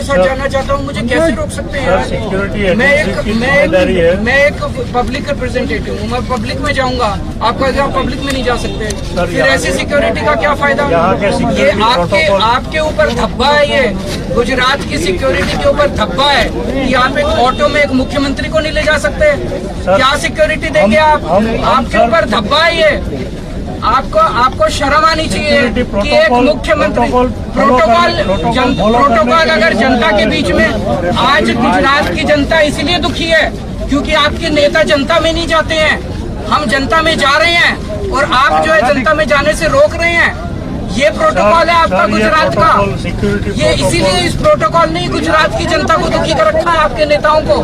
साथ जाना चाहता हूँ, मुझे कैसे रोक सकते हैं यार? मैं एक पब्लिक रिप्रेजेंटेटिव हूँ, मैं पब्लिक में जाऊंगा, आपको आप पब्लिक में नहीं जा सकते, फिर ऐसी सिक्योरिटी का क्या फायदा? ये आपके ऊपर धब्बा है, ये गुजरात की सिक्योरिटी के ऊपर धब्बा है कि आप एक ऑटो में एक मुख्यमंत्री को नहीं ले जा सकते। क्या सिक्योरिटी देंगे आप? आपके ऊपर धब्बा है ये। आपको शर्म आनी चाहिए कि एक मुख्यमंत्री प्रोटोकॉल अगर जनता के बीच में, आज गुजरात की जनता इसलिए दुखी है क्योंकि आपके नेता जनता में नहीं जाते हैं। हम जनता में जा रहे हैं और आप जो है जनता में जाने से रोक रहे हैं। ये प्रोटोकॉल है आपका गुजरात का, ये इसीलिए इस प्रोटोकॉल ने गुजरात की जनता को दुखी कर रखा है, आपके नेताओं को।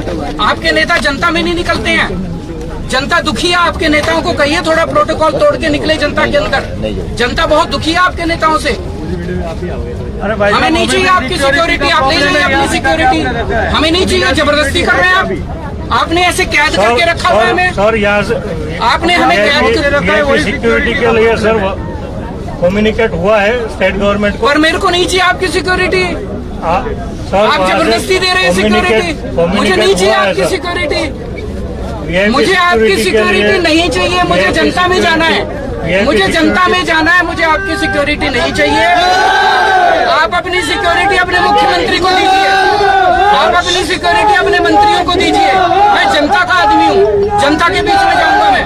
आपके नेता जनता में नहीं निकलते हैं, जनता दुखी है आपके नेताओं को। कहिए थोड़ा प्रोटोकॉल तोड़ के निकले जनता के अंदर। जनता बहुत दुखी है आपके नेताओं से। हमें नहीं चाहिए आपकी सिक्योरिटी, आप ले जाइए अपनी सिक्योरिटी, हमें नहीं चाहिए। जबरदस्ती कर रहे हैं आप, आपने ऐसे कैद करके रखा हुआ है हमें। सर यहाँ से आपने हमें कैद करके रखा है। वही सिक्योरिटी के लिए सर कम्युनिकेट हुआ है स्टेट गवर्नमेंट को, और मेरे को नहीं चाहिए आपकी सिक्योरिटी। आप जबरदस्ती दे रहे हैं सिक्योरिटी, मुझे नहीं चाहिए आपकी सिक्योरिटी। मुझे आपकी सिक्योरिटी नहीं चाहिए, मुझे जनता में जाना है, मुझे जनता में जाना है, मुझे आपकी सिक्योरिटी नहीं चाहिए। आप अपनी सिक्योरिटी अपने मुख्यमंत्री को दीजिए, आप अपनी सिक्योरिटी अपने मंत्रियों को दीजिए। मैं जनता का आदमी हूँ, जनता के बीच में जाऊंगा मैं।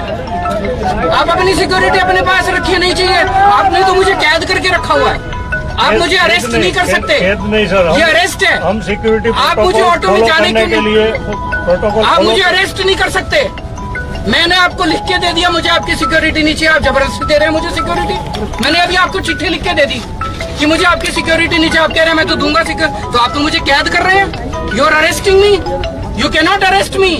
आप अपनी सिक्योरिटी अपने पास रखिए, नहीं चाहिए। आपने तो मुझे कैद करके रखा हुआ है, आप मुझे अरेस्ट नहीं कर सकते। नहीं सर, ये अरेस्ट है। हम सिक्योरिटी आप मुझे ऑटो में जाने के लिए प्रोटोकॉल, आप मुझे अरेस्ट नहीं कर सकते। मैंने आपको लिख के दे दिया, मुझे आपकी सिक्योरिटी नहीं चाहिए। आप जबरदस्ती दे रहे हैं मुझे सिक्योरिटी। मैंने अभी आपको चिट्ठी लिख के दे दी कि मुझे आपकी सिक्योरिटी नहीं चाहिए। आप कह रहे हैं मैं तो दूंगा सिक्योरिटी, तो आप तो मुझे कैद कर रहे हैं। You are arresting me, you can not arrest me.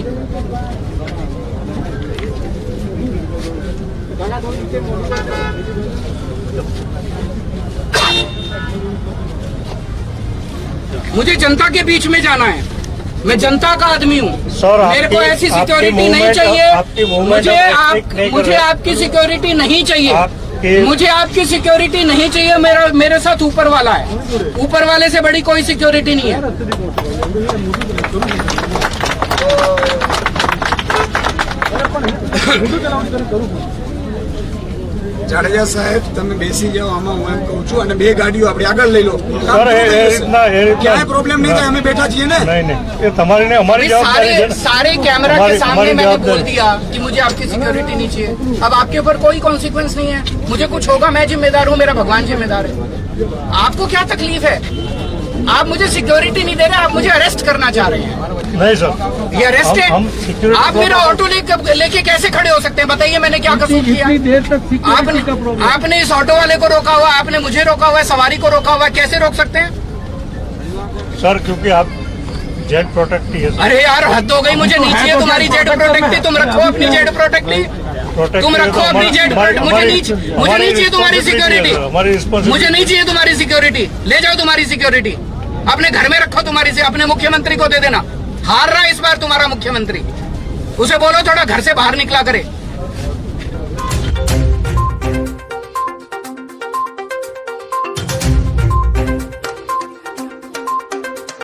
मुझे जनता के बीच में जाना है, मैं जनता का आदमी हूँ। मेरे को ऐसी सिक्योरिटी नहीं चाहिए। मुझे आपकी सिक्योरिटी नहीं चाहिए, मुझे आपकी सिक्योरिटी नहीं चाहिए। मेरे साथ ऊपर वाला है, ऊपर वाले से बड़ी कोई सिक्योरिटी नहीं है। જાડેજા સાહેબ તમે બેસી જાઓ, આમાં હું એમ કહું છું, અને બે ગાડીઓ આપણે આગળ લઈ લો। ક્યાંય પ્રોબ્લેમ નહીં થાય, અમે બેઠા છીએ ને। नहीं ये तुम्हारी नहीं हमारी जवाबदारी है। सारे कैमरा के सामने मैंने बोल दिया कि मुझे आपकी सिक्योरिटी नहीं चाहिए। अब आपके ऊपर कोई कॉन्सिक्वेंस नहीं है, मुझे कुछ होगा मैं जिम्मेदार हूँ, मेरा भगवान जिम्मेदार है। आपको क्या तकलीफ है? आप मुझे सिक्योरिटी नहीं दे रहे, आप मुझे अरेस्ट करना चाह रहे हैं। नहीं सर, ये अरेस्ट है। आप मेरा ऑटो लेके कैसे खड़े हो सकते हैं? बताइए मैंने क्या कसूर किया? आपने इस ऑटो वाले को रोका हुआ, आपने मुझे रोका हुआ है, सवारी को रोका हुआ है, कैसे रोक सकते हैं सर? क्योंकि आप जेड प्रोटेक्टी है। अरे यार हद हो गई, मुझे नहीं चाहिए तुम्हारी जेड प्रोटेक्टी। तुम रखो अपनी जेड प्रोटेक्टी, तुम रखो अपनी जेड। मुझे नहीं चाहिए तुम्हारी सिक्योरिटी, मुझे नहीं चाहिए तुम्हारी सिक्योरिटी। ले जाओ तुम्हारी सिक्योरिटी, अपने घर में रखो तुम्हारी से। अपने मुख्यमंत्री को दे देना, हार रहा इस बार तुम्हारा मुख्यमंत्री, उसे बोलो थोड़ा घर से बाहर निकला करे।